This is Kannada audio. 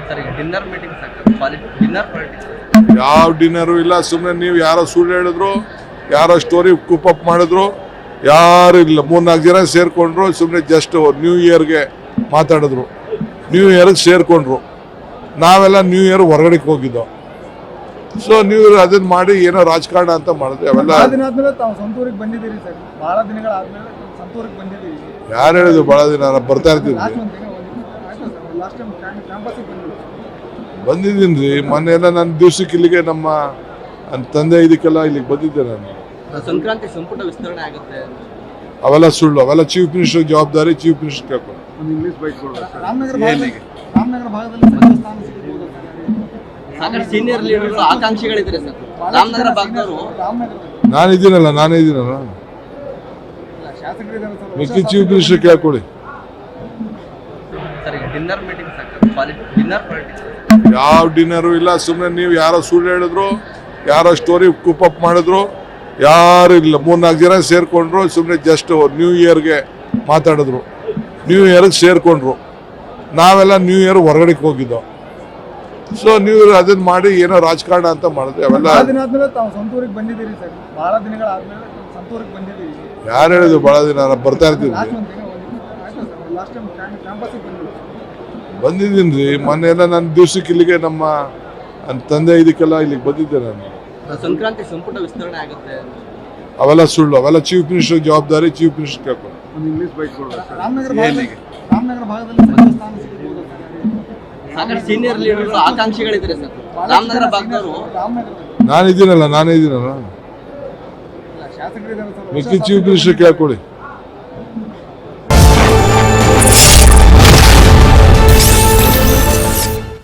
ಸರ್ ಈಗ ಡಿನ್ನರ್ ಮೀಟಿಂಗ್ ಡಿನ್ನರ್ ಪಾಲಿಟಿಕ್ಸ್ ಯಾವ ಡಿನ್ನರು ಇಲ್ಲ. ಸುಮ್ಮನೆ ನೀವು ಯಾರೋ ಸುಳ್ಳು ಹೇಳಿದ್ರು, ಯಾರೋ ಸ್ಟೋರಿ ಕುಪ್ಪಪ್ ಮಾಡಿದ್ರು, ಯಾರು ಇಲ್ಲ. 3-4 ಜನ ಸೇರ್ಕೊಂಡ್ರು. ಸುಮ್ಮನೆ ಜಸ್ಟ್ ನ್ಯೂ ಇಯರ್ಗೆ ಮಾತಾಡಿದ್ರು, ನ್ಯೂ ಇಯರ್ಗೆ ಸೇರ್ಕೊಂಡ್ರು. ನಾವೆಲ್ಲ ನ್ಯೂ ಇಯರ್ ಹೊರಗಡೆಗೆ ಹೋಗಿದ್ದೋ. ಸೊ ನೀವು ಅದನ್ನ ಮಾಡಿ ಏನೋ ರಾಜಕಾರಣ ಅಂತ ಮಾಡಿದ್ವಿ. ಅವೆಲ್ಲ ಸಂತೂರಿಗೆ ಬಂದಿದ್ದೀರಿ ಸರ್, ಬಹಳ ದಿನಗಳಾದ್ಮೇಲೆ ಸಂತೂರಿಗೆ ಬಂದಿದ್ದೀರಿ. ಯಾರು ಹೇಳಿದ್ರು ಭಾಳ ದಿನ ಬರ್ತಾ ಇರ್ತೀವಿ. ಬಂದಿದ್ದೀನಿ ರೀ. ಮೊನ್ನೆ ಎಲ್ಲ ನನ್ನ ದಿವ್ಸಕ್ಕೆ ಇಲ್ಲಿಗೆ ನಮ್ಮ ತಂದೆ ಇದಕ್ಕೆಲ್ಲ ಇಲ್ಲಿಗೆ ಬಂದಿದ್ದೆ ನಾನು. ಸಂಕ್ರಾಂತಿ ಸಂಪುಟ ವಿಸ್ತರಣೆ ಆಗುತ್ತೆ. ಅವೆಲ್ಲ ಸುಳ್ಳು. ಅವೆಲ್ಲ ಚೀಫ್ ಮಿನಿಸ್ಟರ್ ಜವಾಬ್ದಾರಿ. ಚೀಫ್ ಮಿನಿಸ್ಟರ್ ಕೇಳ್ಕೊಂಡು ರಾಮನಗರ ಭಾಗದಲ್ಲಿ ಸಚಿವ ಸ್ಥಾನ ಸಿಗಬಹುದು. ಸಾಕಷ್ಟು ಸೀನಿಯರ್ ಲೀಡರ್ಗಳು ಆಕಾಂಕ್ಷಿಗಳಿದ್ದಾರೆ ಸರ್. ರಾಮನಗರ ಭಾಗದವರು ನಾನಿದ್ದೀನಲ್ಲ. ಶಾಸಕರಿದ್ದಾರೆ ಸರ್. ಮಿಕ್ಕಿ ಚೀಫ್ ಮಿನಿಸ್ಟರ್ ಕೇಳ್ಕೊಳ್ಳಿ. ಸರ್ ಈಗ ಡಿನ್ನರ್ ಮೀಟಿಂಗ್ ಡಿನ್ನರ್ ಪಾಲಿಟಿಕ್ಸ್ ಯಾವ ಡಿನ್ನರು ಇಲ್ಲ. ಸುಮ್ಮನೆ ನೀವು ಯಾರೋ ಸುಳ್ಳು ಹೇಳಿದ್ರು, ಯಾರೋ ಸ್ಟೋರಿ ಕುಪ್ಪಪ್ ಮಾಡಿದ್ರು, ಯಾರು ಇಲ್ಲ. 3-4 ಜನ ಸೇರ್ಕೊಂಡ್ರು. ಸುಮ್ಮನೆ ಜಸ್ಟ್ ನ್ಯೂ ಇಯರ್ಗೆ ಮಾತಾಡಿದ್ರು, ನ್ಯೂ ಇಯರ್ಗೆ ಸೇರ್ಕೊಂಡ್ರು. ನಾವೆಲ್ಲ ನ್ಯೂ ಇಯರ್ ಹೊರಗಡೆಗೆ ಹೋಗಿದ್ದೋ. ಸೊ ನೀವು ಅದನ್ನ ಮಾಡಿ ಏನೋ ರಾಜಕಾರಣ ಅಂತ ಮಾಡಿದ್ವಿ. ಅವೆಲ್ಲ ಸಂತೂರಿಗೆ ಬಂದಿದ್ದೀರಿ ಸರ್, ಬಹಳ ದಿನಗಳಾದ್ಮೇಲೆ ಸಂತೂರಿಗೆ ಬಂದಿದ್ದೀರಿ. ಯಾರು ಹೇಳಿದ್ರು ಭಾಳ ದಿನ ಬರ್ತಾ ಇರ್ತೀವಿ. ಬಂದಿದ್ದೀನಿ ರೀ. ಮೊನ್ನೆ ಎಲ್ಲ ನನ್ನ ದಿವ್ಸಕ್ಕೆ ಇಲ್ಲಿಗೆ ನಮ್ಮ ತಂದೆ ಇದಕ್ಕೆಲ್ಲ ಇಲ್ಲಿಗೆ ಬಂದಿದ್ದೆ ನಾನು. ಸಂಕ್ರಾಂತಿ ಸಂಪುಟ ವಿಸ್ತರಣೆ ಆಗುತ್ತೆ. ಅವೆಲ್ಲ ಸುಳ್ಳು. ಅವೆಲ್ಲ ಚೀಫ್ ಮಿನಿಸ್ಟರ್ ಜವಾಬ್ದಾರಿ. ಚೀಫ್ ಮಿನಿಸ್ಟರ್ ಕೇಳ್ಕೊಂಡು ರಾಮನಗರ ಭಾಗದಲ್ಲಿ ಸಚಿವ ಸ್ಥಾನ ಸಿಗಬಹುದು. ಸಾಕಷ್ಟು ಸೀನಿಯರ್ ಲೀಡರ್ಗಳು ಆಕಾಂಕ್ಷಿಗಳಿದ್ದಾರೆ ಸರ್. ರಾಮನಗರ ಭಾಗದವರು ನಾನಿದ್ದೀನಲ್ಲ. ಶಾಸಕರಿದ್ದಾರೆ ಸರ್. ಮಿಕ್ಕಿ ಚೀಫ್ ಮಿನಿಸ್ಟರ್ ಕೇಳ್ಕೊಳ್ಳಿ.